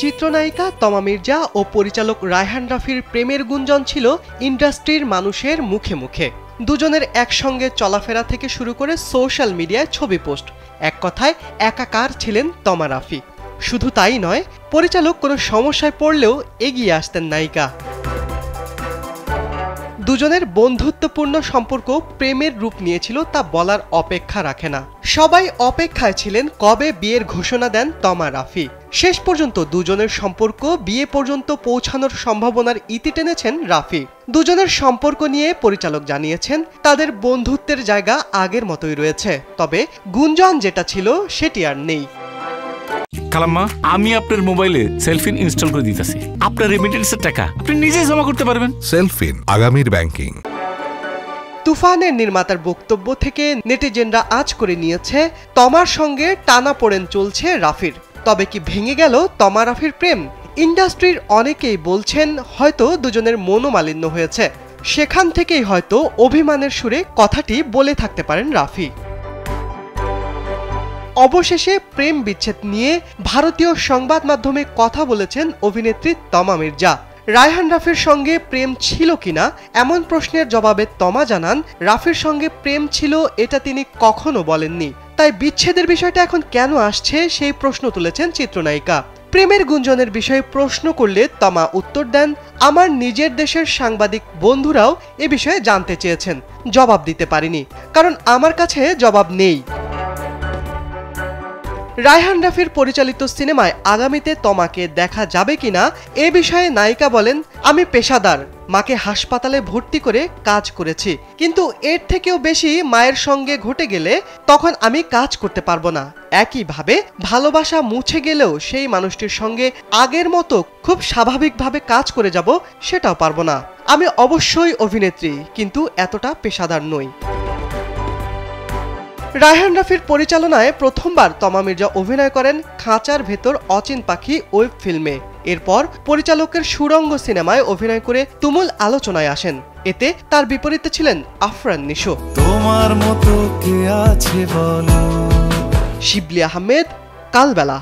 চিত্রনায়িকা তমা মির্জা ও পরিচালক রায়হান রাফির প্রেমের গুঞ্জন ছিল ইন্ডাস্ট্রির মানুষের মুখে মুখে। দুজনের একসঙ্গে চলাফেরা থেকে শুরু করে সোশ্যাল মিডিয়ায় ছবি পোস্ট, এক কথায় একাকার ছিলেন তমা রাফি। শুধু তাই নয়, পরিচালক কোনো সমস্যায় পড়লেও এগিয়ে আসতেন নায়িকা। দুজনের বন্ধুত্বপূর্ণ সম্পর্ক প্রেমের রূপ নিয়েছিল তা বলার অপেক্ষা রাখে না। সবাই অপেক্ষায় ছিলেন কবে বিয়ের ঘোষণা দেন তমা রাফি। শেষ পর্যন্ত দুজনের সম্পর্ক বিয়ে পর্যন্ত পৌঁছানোর সম্ভাবনার ইতি টেনেছেন রাফি। দুজনের সম্পর্ক নিয়ে পরিচালক জানিয়েছেন তাদের বন্ধুত্বের জায়গা আগের মতোই রয়েছে, তবে গুঞ্জন যেটা ছিল সেটি আর নেই। খালাম্মা, আমি আপনার মোবাইলে সেলফিন ইনস্টল করে দিতেছি। আপনার রেমিটেন্সের টাকা আপনি নিজেই জমা করতে পারবেন। সেলফিন, আগামীর ব্যাংকিং। তুফানের নির্মাতার বক্তব্য থেকে নেটিজেনরা আজ করে নিয়েছে তমার সঙ্গে টানাপোড়েন চলছে রাফির। তবে কি ভেঙে গেল তমা রাফির প্রেম? ইন্ডাস্ট্রির অনেকেই বলছেন হয়তো দুজনের মনোমালিন্য হয়েছে। সেখান থেকেই হয়তো অভিমানের সুরে কথাটি বলে থাকতে পারেন রাফি। অবশেষে প্রেম বিচ্ছেদ নিয়ে ভারতীয় সংবাদ মাধ্যমে কথা বলেছেন অভিনেত্রী তমা মির্জা। রায়হান রাফির সঙ্গে প্রেম ছিল কিনা এমন প্রশ্নের জবাবে তমা জানান, রাফির সঙ্গে প্রেম ছিল এটা তিনি কখনো বলেননি। তাই বিচ্ছেদের বিষয়টা এখন কেন আসছে সেই প্রশ্ন তুলেছেন চিত্রনায়িকা। প্রেমের গুঞ্জনের বিষয়ে প্রশ্ন করলে তমা উত্তর দেন, আমার নিজের দেশের সাংবাদিক বন্ধুরাও এ বিষয়ে জানতে চেয়েছেন, জবাব দিতে পারিনি, কারণ আমার কাছে জবাব নেই। রায়হান রাফির পরিচালিত সিনেমায় আগামীতে তমাকে দেখা যাবে কিনা এ বিষয়ে নায়িকা বলেন, আমি পেশাদার, মাকে হাসপাতালে ভর্তি করে কাজ করেছি, কিন্তু এর থেকেও বেশি মায়ের সঙ্গে ঘটে গেলে তখন আমি কাজ করতে পারবো না। একইভাবে ভালোবাসা মুছে গেলেও সেই মানুষটির সঙ্গে আগের মতো খুব স্বাভাবিকভাবে কাজ করে যাব সেটাও পারবো না। আমি অবশ্যই অভিনেত্রী, কিন্তু এতটা পেশাদার নই। রায়হান রাফির পরিচালনায় প্রথমবার তমা মির্জা অভিনয় করেন খাঁচার ভেতর অচিন পাখি ওয়েব ফিল্মে। এরপর পরিচালকের সুরঙ্গ সিনেমায় অভিনয় করে তুমুল আলোচনায় আসেন। এতে তার বিপরীতে ছিলেন আফরান নিশো। তোমার মতো কে আছে বলো। শিবলি আহমেদ, কালবেলা।